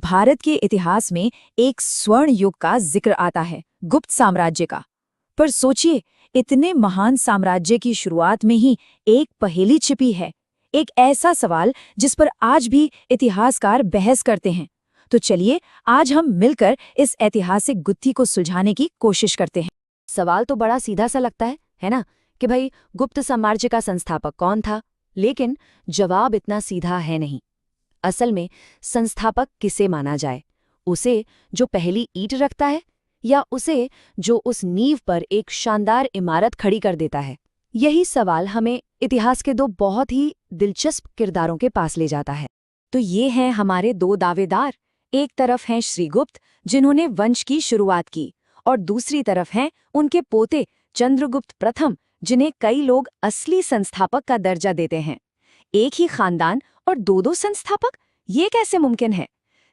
भारत के इतिहास में एक स्वर्ण युग का जिक्र आता है, गुप्त साम्राज्य का। पर सोचिए, इतने महान साम्राज्य की शुरुआत में ही एक पहेली छिपी है, एक ऐसा सवाल जिस पर आज भी इतिहासकार बहस करते हैं। तो चलिए आज हम मिलकर इस ऐतिहासिक गुत्थी को सुलझाने की कोशिश करते हैं। सवाल तो बड़ा सीधा सा लगता है ना, कि भाई गुप्त साम्राज्य का संस्थापक कौन था? लेकिन जवाब इतना सीधा है नहीं। असल में संस्थापक किसे माना जाए? उसे जो पहली ईंट रखता है, या उसे जो उस नींव पर एक शानदार इमारत खड़ी कर देता है? यही सवाल हमें इतिहास के दो बहुत ही दिलचस्प किरदारों के पास ले जाता है। तो ये हैं हमारे दो दावेदार। एक तरफ हैं श्रीगुप्त, जिन्होंने वंश की शुरुआत की, और दूसरी तरफ हैं उनके पोते चंद्रगुप्त प्रथम, जिन्हें कई लोग असली संस्थापक का दर्जा देते हैं। एक ही खानदान और दो संस्थापक, ये कैसे मुमकिन है?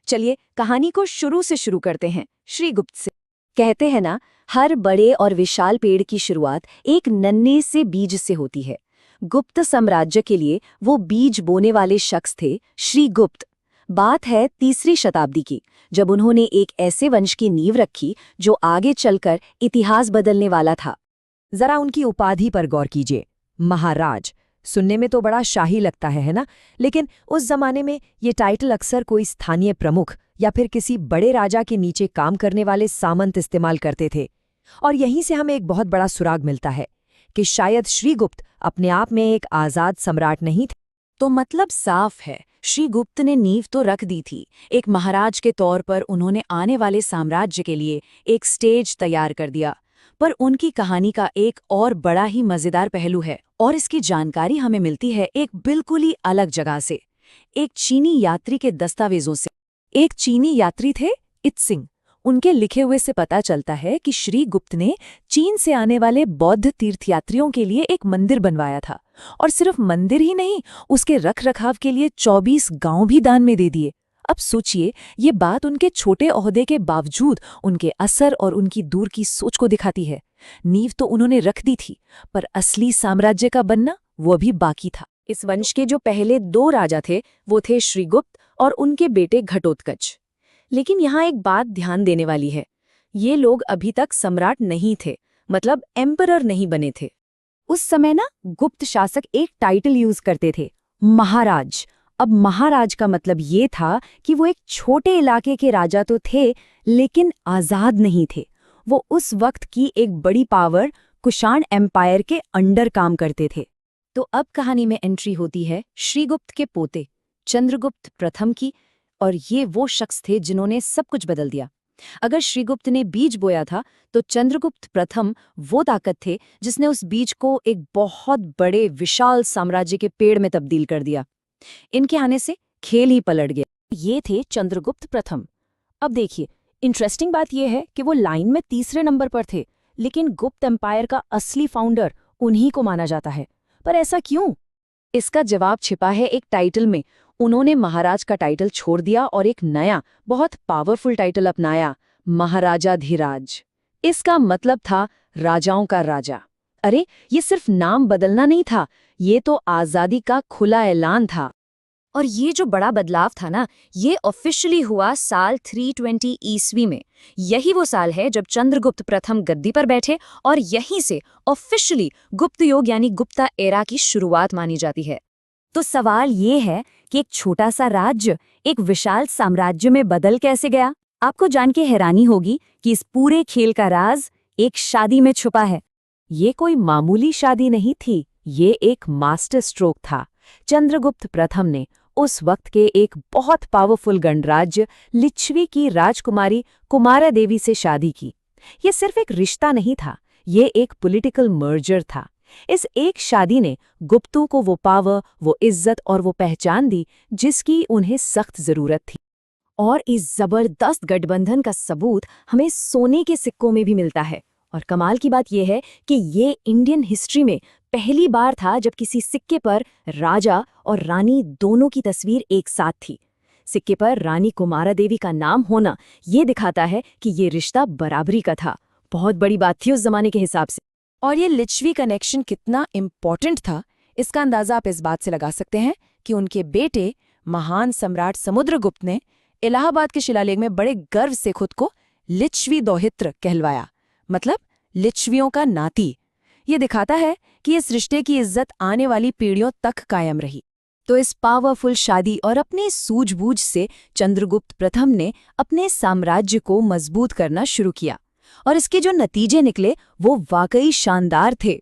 चलिए कहानी को शुरू से शुरू करते हैं, श्रीगुप्त से। कहते हैं ना, हर बड़े और विशाल पेड़ की शुरुआत एक नन्हे से बीज से होती है। गुप्त साम्राज्य के लिए वो बीज बोने वाले शख्स थे श्रीगुप्त। बात है 3री शताब्दी की, जब उन्होंने एक ऐसे वंश की नींव रखी जो आगे चलकर इतिहास बदलने वाला था। जरा उनकी उपाधि पर गौर कीजिए, महाराज। सुनने में तो बड़ा शाही लगता है ना? लेकिन उस जमाने में ये टाइटल अक्सर कोई स्थानीय प्रमुख या फिर किसी बड़े राजा के नीचे काम करने वाले सामंत इस्तेमाल करते थे। और यहीं से हमें एक बहुत बड़ा सुराग मिलता है कि शायद श्रीगुप्त अपने आप में एक आजाद सम्राट नहीं थे। तो मतलब साफ है, श्रीगुप्त ने नींव तो रख दी थी। एक महाराज के तौर पर उन्होंने आने वाले साम्राज्य के लिए एक स्टेज तैयार कर दिया। पर उनकी कहानी का एक और बड़ा ही मजेदार पहलू है, और इसकी जानकारी हमें मिलती है एक बिल्कुल ही अलग जगह से, एक चीनी यात्री के दस्तावेजों से। एक चीनी यात्री थे इत्सिंग। उनके लिखे हुए से पता चलता है कि श्रीगुप्त ने चीन से आने वाले बौद्ध तीर्थयात्रियों के लिए एक मंदिर बनवाया था, और सिर्फ मंदिर ही नहीं, उसके रखरखाव के लिए 24 गांव भी दान में दे दिए। अब सोचिए, ये बात उनके छोटे ओहदे के बावजूद उनके असर और उनकी दूर की सोच को दिखाती है। नींव तो उन्होंने रख दी थी, पर असली साम्राज्य का बनना वो अभी बाकी था। इस वंश के जो पहले 2 राजा थे, वो थे श्रीगुप्त और उनके बेटे घटोत्कच। लेकिन यहाँ एक बात ध्यान देने वाली है, ये लोग अभी तक सम्राट नहीं थे, मतलब एम्परर नहीं बने थे। उस समय ना गुप्त शासक एक टाइटल यूज करते थे, महाराज। अब महाराज का मतलब ये था कि वो एक छोटे इलाके के राजा तो थे, लेकिन आजाद नहीं थे। वो उस वक्त की एक बड़ी पावर कुषाण एम्पायर के अंडर काम करते थे। तो अब कहानी में एंट्री होती है श्रीगुप्त के पोते चंद्रगुप्त प्रथम की, और ये वो शख्स थे जिन्होंने सब कुछ बदल दिया। अगर श्रीगुप्त ने बीज बोया था, तो चंद्रगुप्त प्रथम वो ताकत थे जिसने उस बीज को एक बहुत बड़े विशाल साम्राज्य के पेड़ में तब्दील कर दिया। इनके आने से खेल ही पलट गया। ये थे चंद्रगुप्त प्रथम। अब देखिए, इंटरेस्टिंग बात यह है कि वो लाइन में 3रे नंबर पर थे, लेकिन गुप्त एम्पायर का असली फाउंडर उन्हीं को माना जाता है। पर ऐसा क्यों? इसका जवाब छिपा है एक टाइटल में। उन्होंने महाराज का टाइटल छोड़ दिया और एक नया, बहुत पावरफुल टाइटल अपनाया, महाराजाधिराज। इसका मतलब था राजाओं का राजा। अरे, ये सिर्फ नाम बदलना नहीं था, ये तो आजादी का खुला ऐलान था। और ये जो बड़ा बदलाव था ना, ये ऑफिशियली हुआ साल 320 ईस्वी में। यही वो साल है जब चंद्रगुप्त प्रथम गद्दी पर बैठे, और यहीं से ऑफिशियली गुप्त युग यानी गुप्ता एरा की शुरुआत मानी जाती है। तो सवाल ये है कि एक छोटा सा राज्य एक विशाल साम्राज्य में बदल कैसे गया? आपको जान के हैरानी होगी कि इस पूरे खेल का राज एक शादी में छुपा है। ये कोई मामूली शादी नहीं थी, ये एक मास्टर स्ट्रोक था। चंद्रगुप्त प्रथम ने उस वक्त के एक बहुत पावरफुल गणराज्य लिच्छवी की राजकुमारी कुमारा देवी से शादी की। ये सिर्फ एक रिश्ता नहीं था, ये एक पॉलिटिकल मर्जर था। इस एक शादी ने गुप्तों को वो पावर, वो इज्जत और वो पहचान दी जिसकी उन्हें सख्त जरूरत थी। और इस जबरदस्त गठबंधन का सबूत हमें सोने के सिक्कों में भी मिलता है। और कमाल की बात यह है कि ये इंडियन हिस्ट्री में पहली बार था जब किसी सिक्के पर राजा और रानी दोनों की तस्वीर एक साथ थी। सिक्के पर रानी कुमारा देवी का नाम होना ये दिखाता है कि ये रिश्ता बराबरी का था। बहुत बड़ी बात थी उस जमाने के हिसाब से। और ये लिच्छवी कनेक्शन कितना इम्पोर्टेंट था, इसका अंदाजा आप इस बात से लगा सकते हैं कि उनके बेटे महान सम्राट समुद्रगुप्त ने इलाहाबाद के शिलालेख में बड़े गर्व से खुद को लिच्छवी दौहित्र कहलवाया, मतलब लिच्छवियों का नाती। ये दिखाता है कि इस रिश्ते की इज्जत आने वाली पीढ़ियों तक कायम रही। तो इस पावरफुल शादी और अपनी सूझबूझ से चंद्रगुप्त प्रथम ने अपने साम्राज्य को मजबूत करना शुरू किया, और इसके जो नतीजे निकले वो वाकई शानदार थे।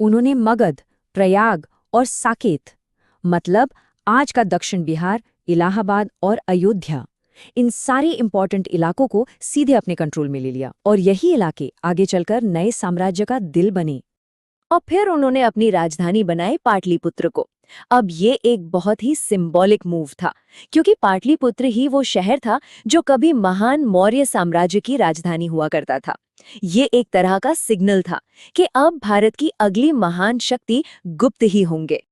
उन्होंने मगध, प्रयाग और साकेत, मतलब आज का दक्षिण बिहार, इलाहाबाद और अयोध्या, इन सारे इंपॉर्टेंट इलाकों को सीधे अपने कंट्रोल में ले लिया, और यही इलाके आगे चलकर नए साम्राज्य का दिल बने। और फिर उन्होंने अपनी राजधानी बनाई पाटलिपुत्र को। अब ये एक बहुत ही सिंबॉलिक मूव था, क्योंकि पाटलिपुत्र ही वो शहर था जो कभी महान मौर्य साम्राज्य की राजधानी हुआ करता था। ये एक तरह का सिग्नल था कि अब भारत की अगली महान शक्ति गुप्त ही होंगे।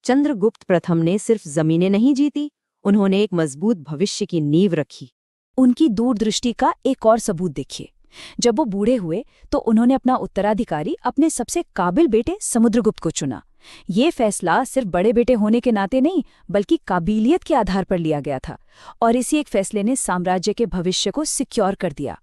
चंद्रगुप्त प्रथम ने सिर्फ जमीनें नहीं जीती, उन्होंने एक मजबूत भविष्य की नींव रखी। उनकी दूरदृष्टि का एक और सबूत देखिए। जब वो बूढ़े हुए तो उन्होंने अपना उत्तराधिकारी अपने सबसे काबिल बेटे समुद्रगुप्त को चुना। ये फैसला सिर्फ बड़े बेटे होने के नाते नहीं, बल्कि काबिलियत के आधार पर लिया गया था, और इसी एक फैसले ने साम्राज्य के भविष्य को सिक्योर कर दिया।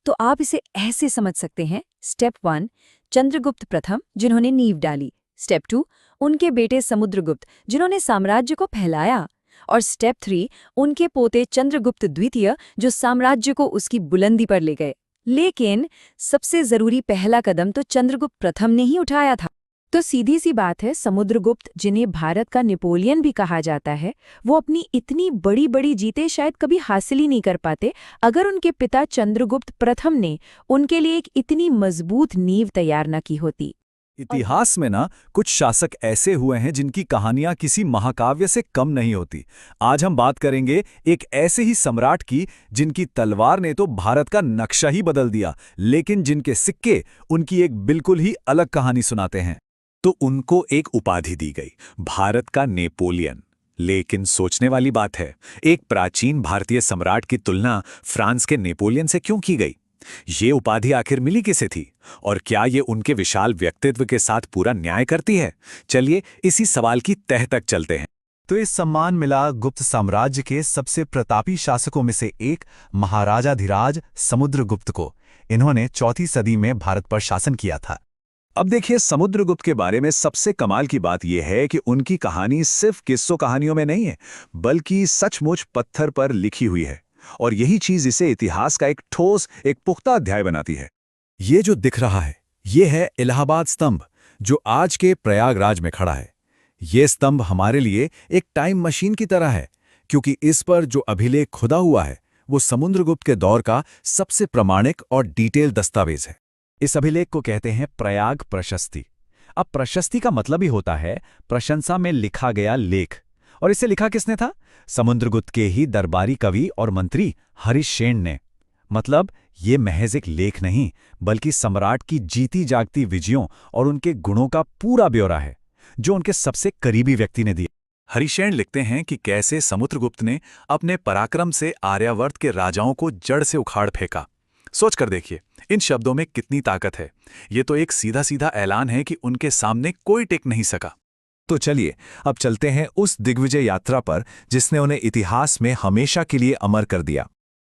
तो आप इसे ऐसे समझ सकते हैं: स्टेप 1 चंद्रगुप्त प्रथम, जिन्होंने नींव डाली। स्टेप 2 उनके बेटे समुद्रगुप्त, जिन्होंने साम्राज्य को फैलाया। और स्टेप 3 उनके पोते चंद्रगुप्त द्वितीय, जो साम्राज्य को उसकी बुलंदी पर ले गए। लेकिन सबसे जरूरी पहला कदम तो चंद्रगुप्त प्रथम ने ही उठाया था। तो सीधी सी बात है, समुद्रगुप्त, जिन्हें भारत का नेपोलियन भी कहा जाता है, वो अपनी इतनी बड़ी बड़ी जीतें शायद कभी हासिल ही नहीं कर पाते अगर उनके पिता चंद्रगुप्त प्रथम ने उनके लिए एक इतनी मजबूत नींव तैयार न की होती। इतिहास में ना कुछ शासक ऐसे हुए हैं जिनकी कहानियां किसी महाकाव्य से कम नहीं होती। आज हम बात करेंगे एक ऐसे ही सम्राट की जिनकी तलवार ने तो भारत का नक्शा ही बदल दिया, लेकिन जिनके सिक्के उनकी एक बिल्कुल ही अलग कहानी सुनाते हैं। तो उनको एक उपाधि दी गई, भारत का नेपोलियन। लेकिन सोचने वाली बात है, एक प्राचीन भारतीय सम्राट की तुलना फ्रांस के नेपोलियन से क्यों की गई? ये उपाधि आखिर मिली किसे थी, और क्या ये उनके विशाल व्यक्तित्व के साथ पूरा न्याय करती है? चलिए इसी सवाल की तह तक चलते हैं। तो इस सम्मान मिला गुप्त साम्राज्य के सबसे प्रतापी शासकों में से एक महाराजाधिराज समुद्रगुप्त को। इन्होंने 4वीं सदी में भारत पर शासन किया था। अब देखिए, समुद्रगुप्त के बारे में सबसे कमाल की बात यह है कि उनकी कहानी सिर्फ किस्सों कहानियों में नहीं है, बल्कि सचमुच पत्थर पर लिखी हुई है। और यही चीज इसे इतिहास का एक ठोस, एक पुख्ता अध्याय बनाती है। ये जो दिख रहा है, ये है इलाहाबाद स्तंभ, जो आज के प्रयागराज में खड़ा है। ये स्तंभ हमारे लिए एक टाइम मशीन की तरह है, क्योंकि इस पर जो अभिलेख खुदा हुआ है वो समुद्रगुप्त के दौर का सबसे प्रामाणिक और डिटेल दस्तावेज है। इस अभिलेख को कहते हैं प्रयाग प्रशस्ति। अब प्रशस्ति का मतलब ही होता है प्रशंसा में लिखा गया लेख। और इसे लिखा किसने था? समुद्रगुप्त के ही दरबारी कवि और मंत्री हरिशेन ने। मतलब ये महज एक लेख नहीं, बल्कि सम्राट की जीती जागती विजयों और उनके गुणों का पूरा ब्यौरा है, जो उनके सबसे करीबी व्यक्ति ने दिया। हरिशेन लिखते हैं कि कैसे समुद्रगुप्त ने अपने पराक्रम से आर्यावर्त के राजाओं को जड़ से उखाड़ फेंका। सोच कर देखिए, इन शब्दों में कितनी ताकत है। ये तो एक सीधा सीधा ऐलान है कि उनके सामने कोई टिक नहीं सका। तो चलिए अब चलते हैं उस दिग्विजय यात्रा पर जिसने उन्हें इतिहास में हमेशा के लिए अमर कर दिया।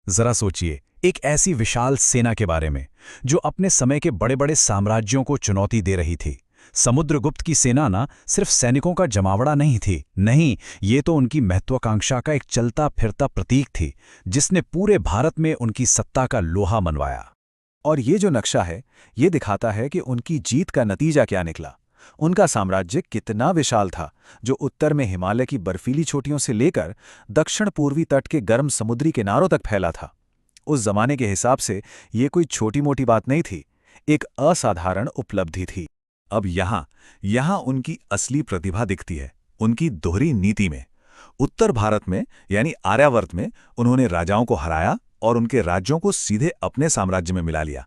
जरा सोचिए, एक ऐसी विशाल सेना के बारे में जो अपने समय के बड़े बड़े साम्राज्यों को चुनौती दे रही थी। समुद्रगुप्त की सेना ना सिर्फ सैनिकों का जमावड़ा नहीं थी, नहीं, ये तो उनकी महत्वाकांक्षा का एक चलता फिरता प्रतीक थी, जिसने पूरे भारत में उनकी सत्ता का लोहा मनवाया। और ये जो नक्शा है, ये दिखाता है कि उनकी जीत का नतीजा क्या निकला। उनका साम्राज्य कितना विशाल था, जो उत्तर में हिमालय की बर्फीली चोटियों से लेकर दक्षिण पूर्वी तट के गर्म समुद्री किनारों तक फैला था। उस जमाने के हिसाब से ये कोई छोटी मोटी बात नहीं थी, एक असाधारण उपलब्धि थी। अब यहाँ उनकी असली प्रतिभा दिखती है, उनकी दोहरी नीति में। उत्तर भारत में यानी आर्यावर्त में उन्होंने राजाओं को हराया और उनके राज्यों को सीधे अपने साम्राज्य में मिला लिया।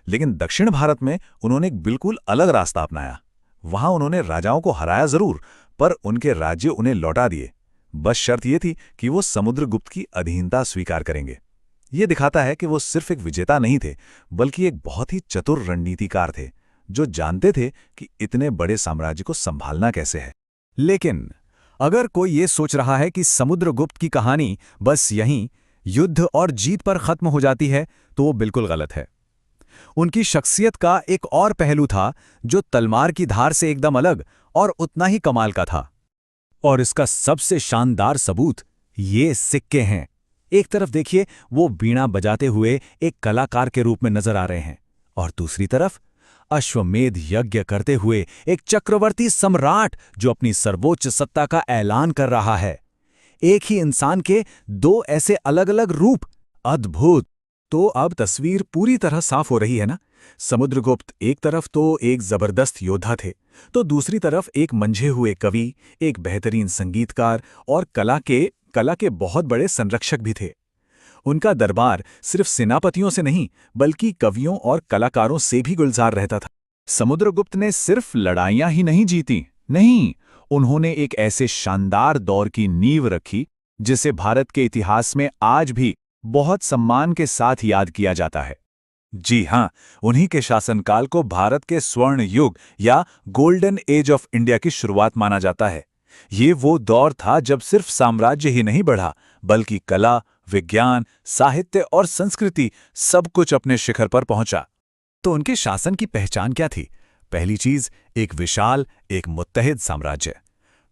लेकिन दक्षिण भारत में उन्होंने एक बिल्कुल अलग रास्ता अपनाया। वहां उन्होंने राजाओं को हराया जरूर, पर उनके राज्य उन्हें लौटा दिए। बस शर्त यह थी कि वो समुद्रगुप्त की अधीनता स्वीकार करेंगे। ये दिखाता है कि वो सिर्फ एक विजेता नहीं थे, बल्कि एक बहुत ही चतुर रणनीतिकार थे, जो जानते थे कि इतने बड़े साम्राज्य को संभालना कैसे है। लेकिन अगर कोई ये सोच रहा है कि समुद्रगुप्त की कहानी बस यहीं युद्ध और जीत पर खत्म हो जाती है तो वो बिल्कुल गलत है। उनकी शख्सियत का एक और पहलू था जो तलवार की धार से एकदम अलग और उतना ही कमाल का था। और इसका सबसे शानदार सबूत ये सिक्के हैं। एक तरफ देखिए वो वीणा बजाते हुए एक कलाकार के रूप में नजर आ रहे हैं, और दूसरी तरफ अश्वमेध यज्ञ करते हुए एक चक्रवर्ती सम्राट जो अपनी सर्वोच्च सत्ता का ऐलान कर रहा है। एक ही इंसान के दो ऐसे अलग अलग रूप, अद्भुत। तो अब तस्वीर पूरी तरह साफ हो रही है ना। समुद्रगुप्त एक तरफ तो एक जबरदस्त योद्धा थे, तो दूसरी तरफ एक मंझे हुए कवि, एक बेहतरीन संगीतकार और कला के बहुत बड़े संरक्षक भी थे। उनका दरबार सिर्फ सेनापतियों से नहीं बल्कि कवियों और कलाकारों से भी गुलजार रहता था। समुद्रगुप्त ने सिर्फ लड़ाइयां ही नहीं जीती, नहीं, उन्होंने एक ऐसे शानदार दौर की नींव रखी जिसे भारत के इतिहास में आज भी बहुत सम्मान के साथ याद किया जाता है। जी हां, उन्हीं के शासनकाल को भारत के स्वर्ण युग या गोल्डन एज ऑफ इंडिया की शुरुआत माना जाता है। ये वो दौर था जब सिर्फ साम्राज्य ही नहीं बढ़ा बल्कि कला, विज्ञान, साहित्य और संस्कृति सब कुछ अपने शिखर पर पहुंचा। तो उनके शासन की पहचान क्या थी? पहली चीज, एक विशाल, एक मुत्तहिद साम्राज्य।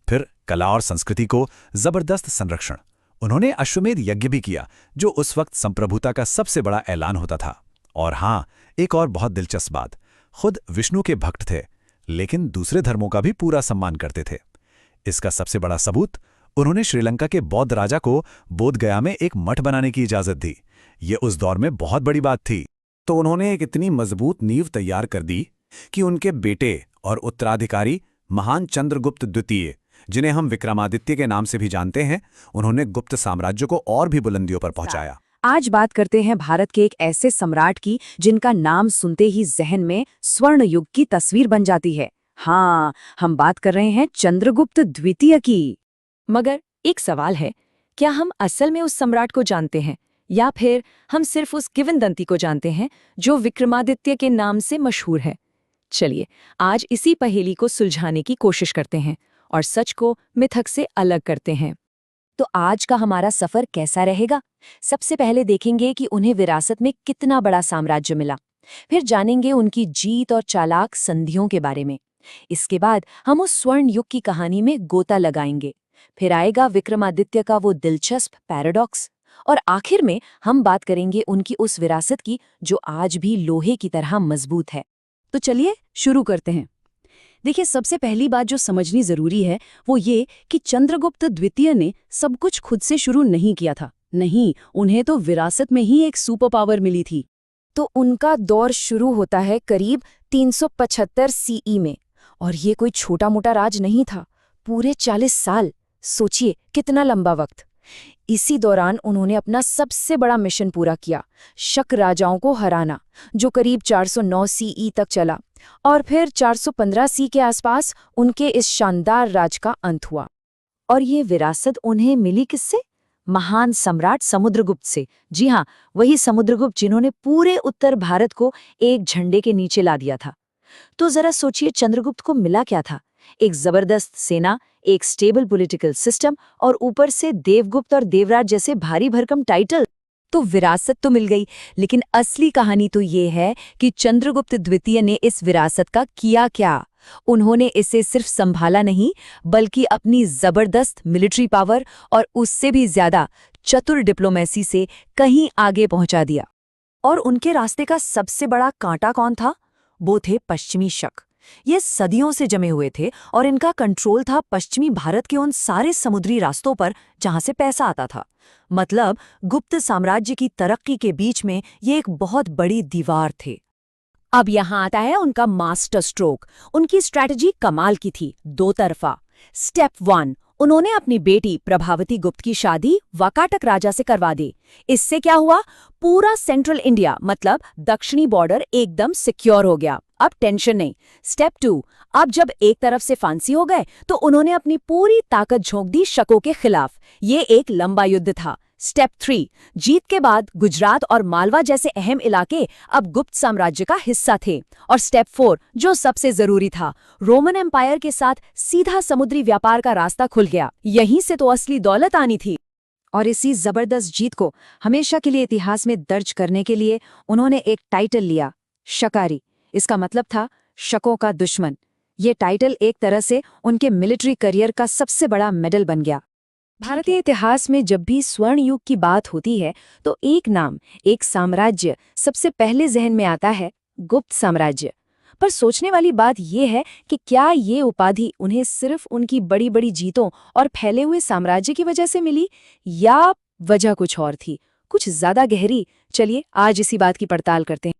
फिर कला और संस्कृति को जबरदस्त संरक्षण। उन्होंने अश्वमेध यज्ञ भी किया जो उस वक्त संप्रभुता का सबसे बड़ा ऐलान होता था। और हां, एक और बहुत दिलचस्प बात, खुद विष्णु के भक्त थे लेकिन दूसरे धर्मों का भी पूरा सम्मान करते थे। इसका सबसे बड़ा सबूत, उन्होंने श्रीलंका के बौद्ध राजा को बोधगया में एक मठ बनाने की इजाजत दी। ये उस दौर में बहुत बड़ी बात थी। तो उन्होंने एक इतनी मजबूत नींव तैयार कर दी कि उनके बेटे और उत्तराधिकारी महान चंद्रगुप्त द्वितीय, जिन्हें हम विक्रमादित्य के नाम से भी जानते हैं, उन्होंने गुप्त साम्राज्य को और भी बुलंदियों पर पहुंचाया। आज बात करते हैं भारत के एक ऐसे सम्राट की जिनका नाम सुनते ही जहन में स्वर्ण युग की तस्वीर बन जाती है। हाँ, हम बात कर रहे हैं चंद्रगुप्त द्वितीय की। मगर एक सवाल है, क्या हम असल में उस सम्राट को जानते हैं या फिर हम सिर्फ उस किंवदंती को जानते हैं जो विक्रमादित्य के नाम से मशहूर है? चलिए आज इसी पहेली को सुलझाने की कोशिश करते हैं और सच को मिथक से अलग करते हैं। तो आज का हमारा सफर कैसा रहेगा? सबसे पहले देखेंगे कि उन्हें विरासत में कितना बड़ा साम्राज्य मिला। फिर जानेंगे उनकी जीत और चालाक संधियों के बारे में। इसके बाद हम उस स्वर्ण युग की कहानी में गोता लगाएंगे। फिर आएगा विक्रमादित्य का वो दिलचस्प पैराडॉक्स, और आखिर में हम बात करेंगे उनकी उस विरासत की जो आज भी लोहे की तरह मजबूत है। तो चलिए शुरू करते हैं। देखिए, सबसे पहली बात जो समझनी जरूरी है वो ये कि चंद्रगुप्त द्वितीय ने सब कुछ खुद से शुरू नहीं किया था। नहीं, उन्हें तो विरासत में ही एक सुपर पावर मिली थी। तो उनका दौर शुरू होता है करीब 375 सीई में, और ये कोई छोटा मोटा राज नहीं था, पूरे 40 साल। सोचिए कितना लंबा वक्त। इसी दौरान उन्होंने अपना सबसे बड़ा मिशन पूरा किया, शक राजाओं को हराना, जो करीब 409 सीई तक चला, और फिर 415 सी के आसपास उनके इस शानदार राज का अंत हुआ। और ये विरासत उन्हें मिली किससे? महान सम्राट समुद्रगुप्त से। जी हाँ, वही समुद्रगुप्त जिन्होंने पूरे उत्तर भारत को एक झंडे के नीचे ला दिया था। तो जरा सोचिए, चंद्रगुप्त को मिला क्या था? एक जबरदस्त सेना, एक स्टेबल पॉलिटिकल सिस्टम और ऊपर से देवगुप्त और देवराज जैसे भारी भरकम टाइटल। तो विरासत तो मिल गई, लेकिन असली कहानी तो ये है कि चंद्रगुप्त द्वितीय ने इस विरासत का किया क्या। उन्होंने इसे सिर्फ संभाला नहीं बल्कि अपनी जबरदस्त मिलिट्री पावर और उससे भी ज्यादा चतुर डिप्लोमेसी से कहीं आगे पहुंचा दिया। और उनके रास्ते का सबसे बड़ा कांटा कौन था? वो थे पश्चिमी शक। ये सदियों से जमे हुए थे और इनका कंट्रोल था पश्चिमी भारत के उन सारे समुद्री रास्तों पर जहां से पैसा आता था। मतलब गुप्त साम्राज्य की तरक्की के बीच में ये एक बहुत बड़ी दीवार थे। अब यहाँ आता है उनका मास्टर स्ट्रोक। उनकी स्ट्रैटेजी कमाल की थी, दो तरफा। स्टेप 1, उन्होंने अपनी बेटी प्रभावती गुप्त की शादी वाकाटक राजा से करवा दी। इससे क्या हुआ? पूरा सेंट्रल इंडिया मतलब दक्षिणी बॉर्डर एकदम सिक्योर हो गया। अब टेंशन नहीं। स्टेप 2, अब जब एक तरफ से फांसी हो गए तो उन्होंने अपनी पूरी ताकत झोंक दी शकों के खिलाफ। ये एक लंबा युद्ध था। स्टेप 3, जीत के बाद गुजरात और मालवा जैसे अहम इलाके अब गुप्त साम्राज्य का हिस्सा थे। और स्टेप 4, जो सबसे जरूरी था, रोमन एम्पायर के साथ सीधा समुद्री व्यापार का रास्ता खुल गया। यहीं से तो असली दौलत आनी थी। और इसी जबरदस्त जीत को हमेशा के लिए इतिहास में दर्ज करने के लिए उन्होंने एक टाइटल लिया, शकारी। इसका मतलब था शकों का दुश्मन। ये टाइटल एक तरह से उनके मिलिट्री करियर का सबसे बड़ा मेडल बन गया। भारतीय इतिहास में जब भी स्वर्ण युग की बात होती है तो एक नाम, एक साम्राज्य सबसे पहले जहन में आता है, गुप्त साम्राज्य। पर सोचने वाली बात यह है कि क्या ये उपाधि उन्हें सिर्फ उनकी बड़ी बड़ी जीतों और फैले हुए साम्राज्य की वजह से मिली, या वजह कुछ और थी, कुछ ज्यादा गहरी। चलिए आज इसी बात की पड़ताल करते हैं।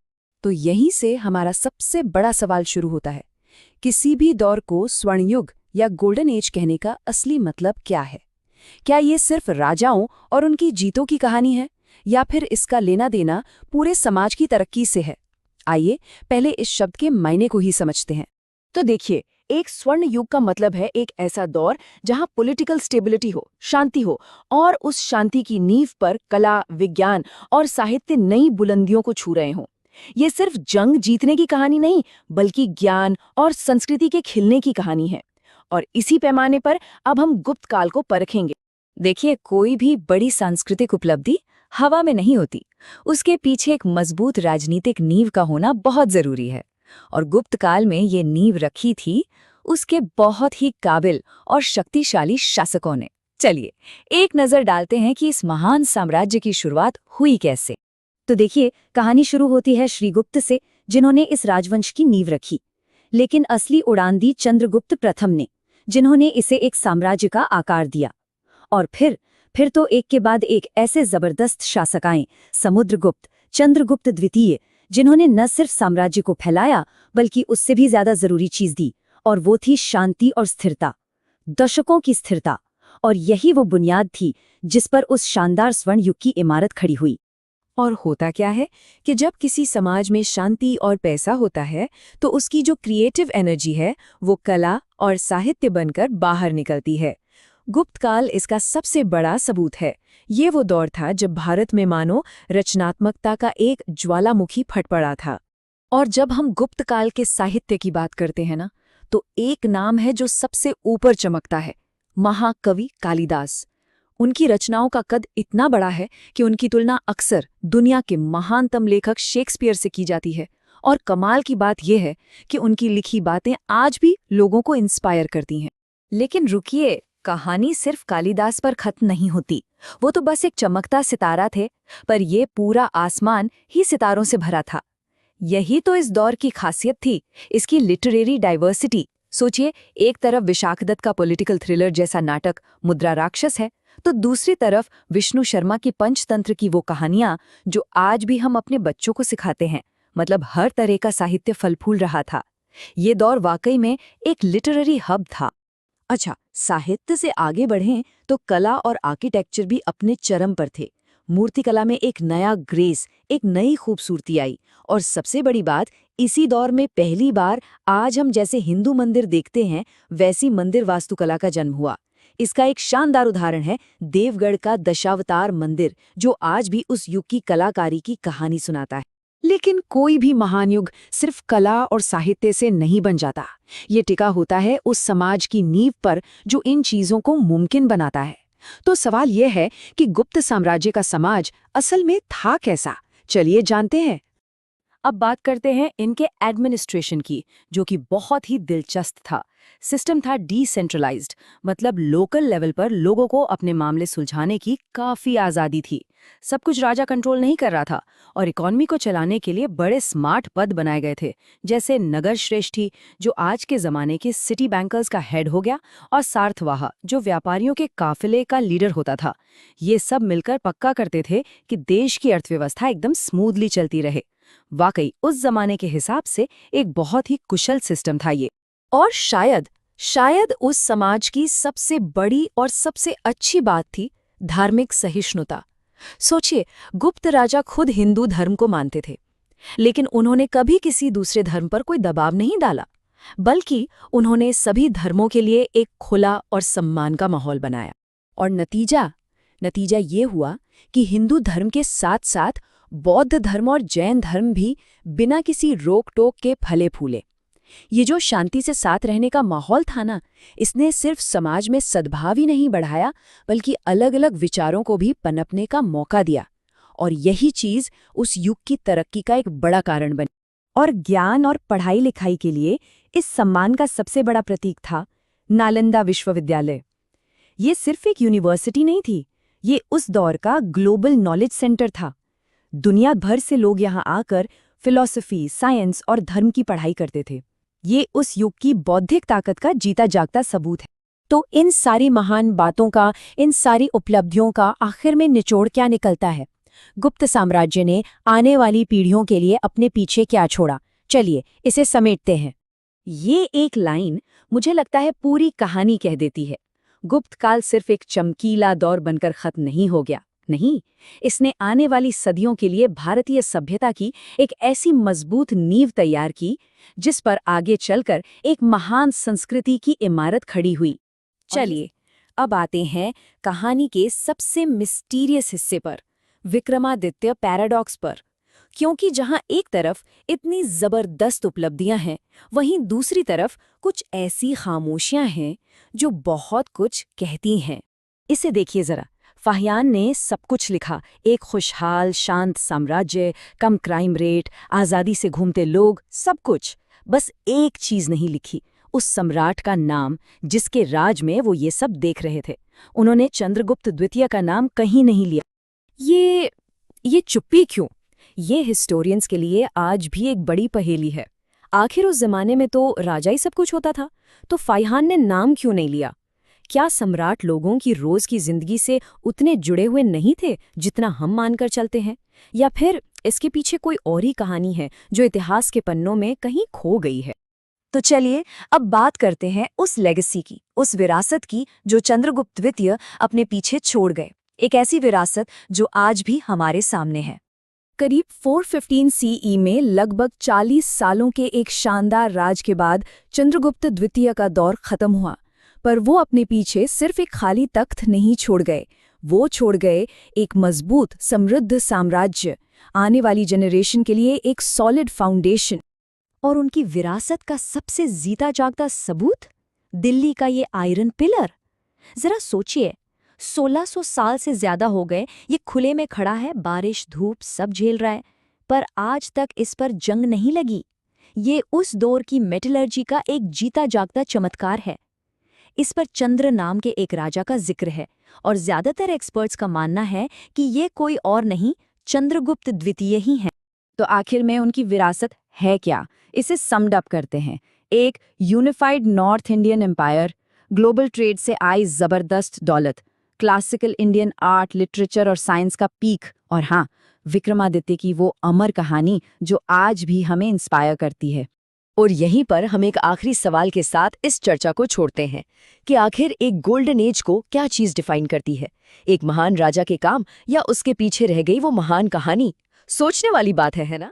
तो यहीं से हमारा सबसे बड़ा सवाल शुरू होता है, किसी भी दौर को स्वर्णयुग या गोल्डन एज कहने का असली मतलब क्या है? क्या ये सिर्फ राजाओं और उनकी जीतों की कहानी है, या फिर इसका लेना देना पूरे समाज की तरक्की से है? आइए पहले इस शब्द के मायने को ही समझते हैं। तो देखिए, एक स्वर्ण युग का मतलब है एक ऐसा दौर जहां पॉलिटिकल स्टेबिलिटी हो, शांति हो, और उस शांति की नींव पर कला, विज्ञान और साहित्य नई बुलंदियों को छू रहे हों। ये सिर्फ जंग जीतने की कहानी नहीं, बल्कि ज्ञान और संस्कृति के खिलने की कहानी है। और इसी पैमाने पर अब हम गुप्त काल को परखेंगे। देखिए, कोई भी बड़ी सांस्कृतिक उपलब्धि हवा में नहीं होती, उसके पीछे एक मजबूत राजनीतिक नींव का होना बहुत जरूरी है। और गुप्त काल में ये नींव रखी थी उसके बहुत ही काबिल और शक्तिशाली शासकों ने। चलिए एक नजर डालते हैं कि इस महान साम्राज्य की शुरुआत हुई कैसे। तो देखिए, कहानी शुरू होती है श्रीगुप्त से, जिन्होंने इस राजवंश की नींव रखी। लेकिन असली उड़ान दी चंद्रगुप्त प्रथम ने, जिन्होंने इसे एक साम्राज्य का आकार दिया। और फिर तो एक के बाद एक ऐसे जबरदस्त शासक आए, समुद्रगुप्त, चंद्रगुप्त द्वितीय, जिन्होंने न सिर्फ साम्राज्य को फैलाया बल्कि उससे भी ज्यादा जरूरी चीज दी, और वो थी शांति और स्थिरता, दशकों की स्थिरता। और यही वो बुनियाद थी जिस पर उस शानदार स्वर्ण युग की इमारत खड़ी हुई। और होता क्या है कि जब किसी समाज में शांति और पैसा होता है तो उसकी जो क्रिएटिव एनर्जी है वो कला और साहित्य बनकर बाहर निकलती है। गुप्त काल इसका सबसे बड़ा सबूत है। ये वो दौर था जब भारत में मानो रचनात्मकता का एक ज्वालामुखी फट पड़ा था। और जब हम गुप्त काल के साहित्य की बात करते हैं ना, तो एक नाम है जो सबसे ऊपर चमकता है, महाकवि कालिदास। उनकी रचनाओं का कद इतना बड़ा है कि उनकी तुलना अक्सर दुनिया के महानतम लेखक शेक्सपियर से की जाती है। और कमाल की बात यह है कि उनकी लिखी बातें आज भी लोगों को इंस्पायर करती हैं। लेकिन रुकिए, कहानी सिर्फ कालिदास पर खत्म नहीं होती। वो तो बस एक चमकता सितारा थे, पर ये पूरा आसमान ही सितारों से भरा था। यही तो इस दौर की खासियत थी, इसकी लिटरेरी डाइवर्सिटी। सोचिए, एक तरफ विशाखदत्त का पॉलिटिकल थ्रिलर जैसा नाटक मुद्रा राक्षस है, तो दूसरी तरफ विष्णु शर्मा की पंचतंत्र की वो कहानियां जो आज भी हम अपने बच्चों को सिखाते हैं। मतलब हर तरह का साहित्य फल फूल रहा था। ये दौर वाकई में एक लिटरेरी हब था। अच्छा, साहित्य से आगे बढ़ें तो कला और आर्किटेक्चर भी अपने चरम पर थे। मूर्तिकला में एक नया ग्रेस, एक नई खूबसूरती आई। और सबसे बड़ी बात, इसी दौर में पहली बार आज हम जैसे हिंदू मंदिर देखते हैं वैसी मंदिर वास्तुकला का जन्म हुआ। इसका एक शानदार उदाहरण है देवगढ़ का दशावतार मंदिर, जो आज भी उस युग की कलाकारी की कहानी सुनाता है। लेकिन कोई भी महान युग सिर्फ कला और साहित्य से नहीं बन जाता। ये टिका होता है उस समाज की नींव पर जो इन चीजों को मुमकिन बनाता है। तो सवाल यह है कि गुप्त साम्राज्य का समाज असल में था कैसा? चलिए जानते हैं। अब बात करते हैं इनके एडमिनिस्ट्रेशन की, जो कि बहुत ही दिलचस्प था। सिस्टम था डिसेंट्रलाइज्ड, मतलब लोकल लेवल पर लोगों को अपने मामले सुलझाने की काफी आज़ादी थी। सब कुछ राजा कंट्रोल नहीं कर रहा था। और इकॉनमी को चलाने के लिए बड़े स्मार्ट पद बनाए गए थे, जैसे नगर श्रेष्ठी, जो आज के ज़माने के सिटी बैंकर्स का हेड हो गया, और सार्थवाह, जो व्यापारियों के काफिले का लीडर होता था। ये सब मिलकर पक्का करते थे कि देश की अर्थव्यवस्था एकदम स्मूथली चलती रहे। वाकई उस जमाने के हिसाब से एक बहुत ही कुशल सिस्टम था ये। और शायद उस समाज की सबसे बड़ी और सबसे अच्छी बात थी धार्मिक सहिष्णुता। सोचिए, गुप्त राजा खुद हिंदू धर्म को मानते थे, लेकिन उन्होंने कभी किसी दूसरे धर्म पर कोई दबाव नहीं डाला, बल्कि उन्होंने सभी धर्मों के लिए एक खुला और सम्मान का माहौल बनाया। और नतीजा ये हुआ कि हिंदू धर्म के साथ साथ बौद्ध धर्म और जैन धर्म भी बिना किसी रोक टोक के फले फूले। ये जो शांति से साथ रहने का माहौल था ना, इसने सिर्फ समाज में सद्भाव ही नहीं बढ़ाया, बल्कि अलग-अलग विचारों को भी पनपने का मौका दिया। और यही चीज उस युग की तरक्की का एक बड़ा कारण बनी। और ज्ञान और पढ़ाई लिखाई के लिए इस सम्मान का सबसे बड़ा प्रतीक था नालंदा विश्वविद्यालय। ये सिर्फ एक यूनिवर्सिटी नहीं थी, ये उस दौर का ग्लोबल नॉलेज सेंटर था। दुनिया भर से लोग यहाँ आकर फिलॉसफी, साइंस और धर्म की पढ़ाई करते थे। ये उस युग की बौद्धिक ताकत का जीता जागता सबूत है। तो इन सारी महान बातों का, इन सारी उपलब्धियों का आखिर में निचोड़ क्या निकलता है? गुप्त साम्राज्य ने आने वाली पीढ़ियों के लिए अपने पीछे क्या छोड़ा? चलिए इसे समेटते हैं। ये एक लाइन मुझे लगता है पूरी कहानी कह देती है। गुप्त काल सिर्फ एक चमकीला दौर बनकर खत्म नहीं हो गया। नहीं, इसने आने वाली सदियों के लिए भारतीय सभ्यता की एक ऐसी मजबूत नींव तैयार की जिस पर आगे चलकर एक महान संस्कृति की इमारत खड़ी हुई। चलिए अब आते हैं कहानी के सबसे मिस्टीरियस हिस्से पर, विक्रमादित्य पैराडॉक्स पर। क्योंकि जहां एक तरफ इतनी जबरदस्त उपलब्धियां हैं, वहीं दूसरी तरफ कुछ ऐसी खामोशियां हैं जो बहुत कुछ कहती हैं। इसे देखिए जरा। फाहियान ने सब कुछ लिखा, एक खुशहाल शांत साम्राज्य, कम क्राइम रेट, आज़ादी से घूमते लोग, सब कुछ। बस एक चीज नहीं लिखी, उस सम्राट का नाम जिसके राज में वो ये सब देख रहे थे। उन्होंने चंद्रगुप्त द्वितीय का नाम कहीं नहीं लिया। ये चुप्पी क्यों? ये हिस्टोरियंस के लिए आज भी एक बड़ी पहेली है। आखिर उस जमाने में तो राजा ही सब कुछ होता था, तो फाहियान ने नाम क्यों नहीं लिया? क्या सम्राट लोगों की रोज की जिंदगी से उतने जुड़े हुए नहीं थे जितना हम मानकर चलते हैं? या फिर इसके पीछे कोई और ही कहानी है जो इतिहास के पन्नों में कहीं खो गई है? तो चलिए अब बात करते हैं उस लेगेसी की, उस विरासत की जो चंद्रगुप्त द्वितीय अपने पीछे छोड़ गए। एक ऐसी विरासत जो आज भी हमारे सामने है। करीब 415 सीई में लगभग 40 सालों के एक शानदार राज के बाद चंद्रगुप्त द्वितीय का दौर खत्म हुआ। पर वो अपने पीछे सिर्फ एक खाली तख्त नहीं छोड़ गए, वो छोड़ गए एक मजबूत समृद्ध साम्राज्य, आने वाली जनरेशन के लिए एक सॉलिड फाउंडेशन। और उनकी विरासत का सबसे जीता जागता सबूत, दिल्ली का ये आयरन पिलर। जरा सोचिए, 1600 साल से ज्यादा हो गए ये खुले में खड़ा है, बारिश धूप सब झेल रहा है, पर आज तक इस पर जंग नहीं लगी। ये उस दौर की मेटलर्जी का एक जीता जागता चमत्कार है। इस पर चंद्र नाम के एक राजा का जिक्र है और ज्यादातर एक्सपर्ट्स का मानना है कि ये कोई और नहीं, चंद्रगुप्त द्वितीय ही हैं। तो आखिर में उनकी विरासत है क्या? इसे समड अप करते हैं। एक unified north Indian empire, global trade से आई जबरदस्त दौलत, क्लासिकल इंडियन आर्ट, लिटरेचर और साइंस का पीक, और हाँ, विक्रमादित्य की वो अमर कहानी जो आज भी हमें इंस्पायर करती है। और यहीं पर हम एक आखिरी सवाल के साथ इस चर्चा को छोड़ते हैं कि आखिर एक गोल्डन एज को क्या चीज डिफाइन करती है? एक महान राजा के काम या उसके पीछे रह गई वो महान कहानी? सोचने वाली बात है ना?